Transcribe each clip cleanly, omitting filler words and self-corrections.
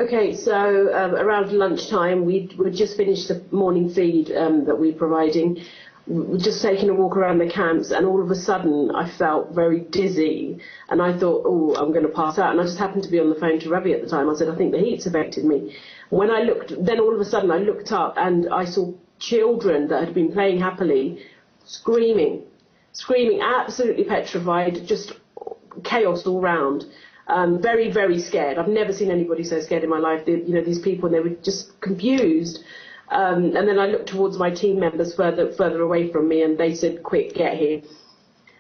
Okay, so around lunchtime, we'd just finished the morning feed that we're providing. We'd just taken a walk around the camps, and all of a sudden I felt very dizzy, and I thought, oh, I'm going to pass out. And I just happened to be on the phone to Ravi at the time. I said, I think the heat's affected me. When I looked, then all of a sudden I looked up, and I saw children that had been playing happily, screaming, absolutely petrified, just chaos all round. Very, very scared. I've never seen anybody so scared in my life. These people, and they were just confused. And then I looked towards my team members further away from me, and they said, quick, get here.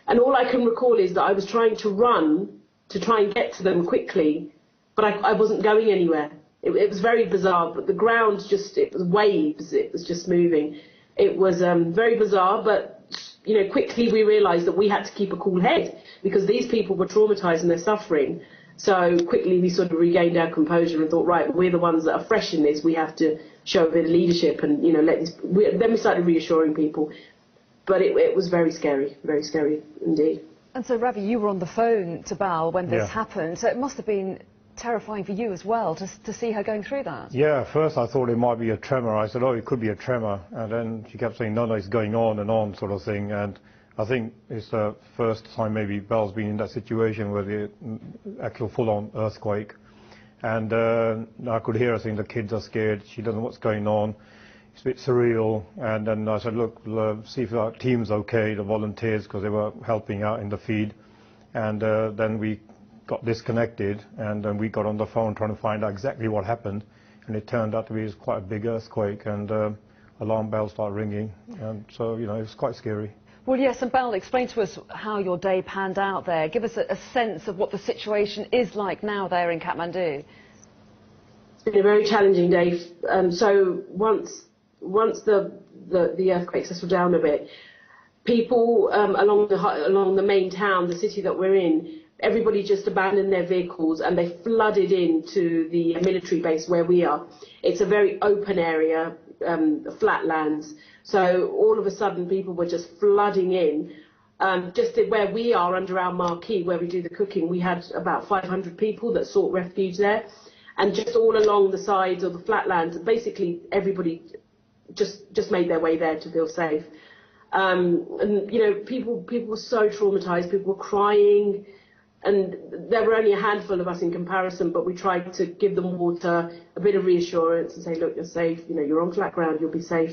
And all I can recall is that I was trying to run to try and get to them quickly, but I wasn't going anywhere. It was very bizarre, but the ground it was waves, it was just moving. It was very bizarre, but quickly we realised that we had to keep a cool head because these people were traumatised and they're suffering. So quickly we sort of regained our composure and thought, right, we're the ones that are fresh in this. We have to show a bit of leadership and, then we started reassuring people. But it was very scary indeed. And so, Ravi, you were on the phone to Bal when this happened, so it must have been terrifying for you as well to see her going through that. Yeah, at first I thought it might be a tremor. I said, oh, it could be a tremor. And then she kept saying, no, it's going on and on sort of thing. And I think it's the first time maybe Bal's been in that situation where the actual full-on earthquake. And I could hear her saying the kids are scared. She doesn't know what's going on. It's a bit surreal. And then I said, look, see if our team's okay, the volunteers, because they were helping out in the feed. And then we got disconnected, and then we got on the phone trying to find out exactly what happened, and it turned out to be quite a big earthquake, and alarm bells started ringing, and so it was quite scary. Well, yes, and Bal, explain to us how your day panned out there. Give us a sense of what the situation is like now there in Kathmandu. It's been a very challenging day. So once the earthquake settled down a bit, people along the main town, the city that we're in, everybody just abandoned their vehicles and they flooded into the military base where we are. It's a very open area, flatlands. So all of a sudden people were just flooding in. Just where we are under our marquee, where we do the cooking, we had about 500 people that sought refuge there. And just all along the sides of the flatlands, basically everybody just made their way there to feel safe. And people were so traumatized, people were crying. And there were only a handful of us in comparison, but we tried to give them water, a bit of reassurance and say, look, you're safe, you're on flat ground, you'll be safe.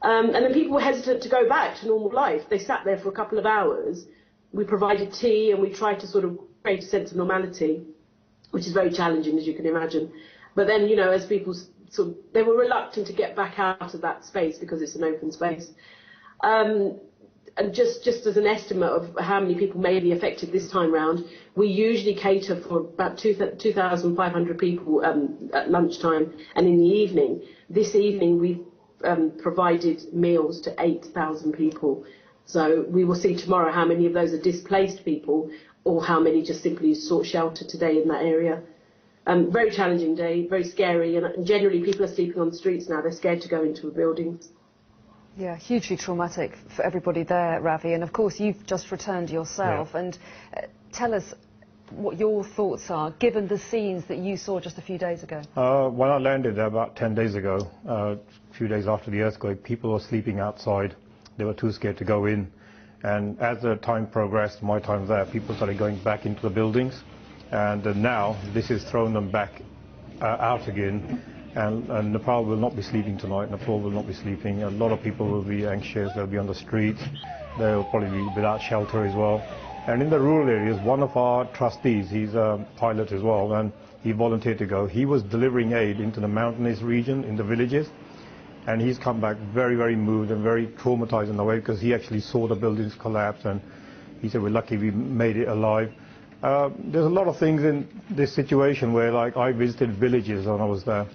And then people were hesitant to go back to normal life. They sat there for a couple of hours. We provided tea and we tried to sort of create a sense of normality, which is very challenging, as you can imagine. But then, as people they were reluctant to get back out of that space because it's an open space. And just as an estimate of how many people may be affected this time round, we usually cater for about 2,500 people at lunchtime and in the evening. This evening we've provided meals to 8,000 people. So we will see tomorrow how many of those are displaced people or how many just simply sought shelter today in that area. Very challenging day, very scary, and generally people are sleeping on the streets now. They're scared to go into the buildings. Yeah, hugely traumatic for everybody there, Ravi. And of course, you've just returned yourself. Yeah. And tell us what your thoughts are, given the scenes that you saw just a few days ago. When I landed there about 10 days ago, a few days after the earthquake, people were sleeping outside. They were too scared to go in. And as the time progressed, my time there, people started going back into the buildings. And now this has thrown them back out again. And Nepal will not be sleeping tonight. Nepal will not be sleeping. A lot of people will be anxious. They'll be on the streets. They'll probably be without shelter as well. And in the rural areas, one of our trustees, he's a pilot as well, and he volunteered to go. He was delivering aid into the mountainous region, in the villages. And he's come back very, very moved and very traumatized in a way because he actually saw the buildings collapse. And he said, we're lucky we made it alive. There's a lot of things in this situation where, like, I visited villages when I was there.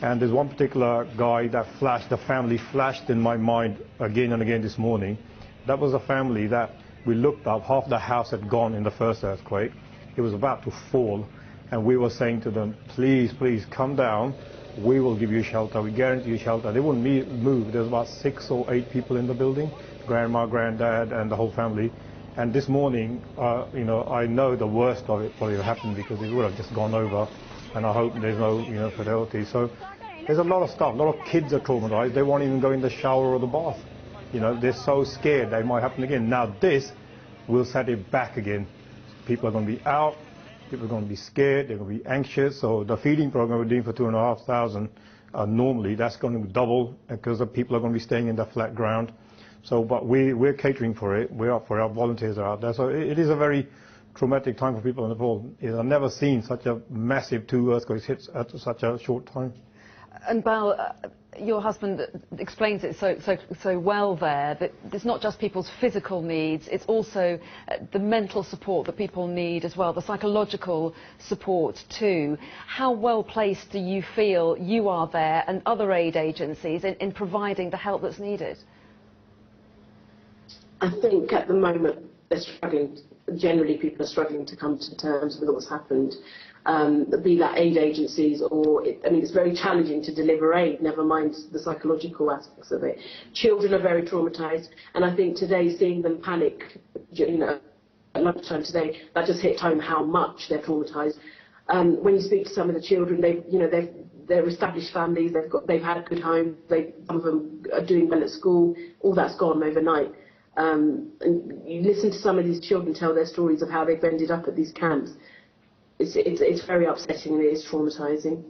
And there's one particular guy that the family flashed in my mind again and again this morning. That was a family that we looked up, half the house had gone in the first earthquake. It was about to fall. And we were saying to them, please, please come down. We will give you shelter. We guarantee you shelter. They wouldn't move. There's about 6 or 8 people in the building, grandma, granddad, and the whole family. And this morning, I know the worst of it probably happened because it would have just gone over. and I hope there's no, fidelity. So there's a lot of stuff. A lot of kids are traumatized. They won't even go in the shower or the bath. They're so scared they might happen again. Now this will set it back again. People are going to be out. People are going to be scared. They're going to be anxious. So the feeding program we're doing for 2,500 normally, that's going to double because the people are going to be staying in the flat ground. So, but we're catering for it. We're up for it. Our volunteers are out there. So it is a very traumatic time for people in Nepal. I've never seen such a massive 2 earthquakes hit at such a short time. And Bal, your husband explains it so well there, that it's not just people's physical needs, it's also the mental support that people need as well, the psychological support too. How well placed do you feel you are there and other aid agencies in providing the help that's needed? I think at the moment they're struggling. Generally, people are struggling to come to terms with what's happened. Be that aid agencies it's very challenging to deliver aid, never mind the psychological aspects of it. Children are very traumatised, and I think today seeing them panic, at lunchtime today, that just hit home how much they're traumatised. When you speak to some of the children, they're established families, they've had a good home, some of them are doing well at school, all that's gone overnight. And you listen to some of these children tell their stories of how they've ended up at these camps. It's very upsetting and it is traumatising.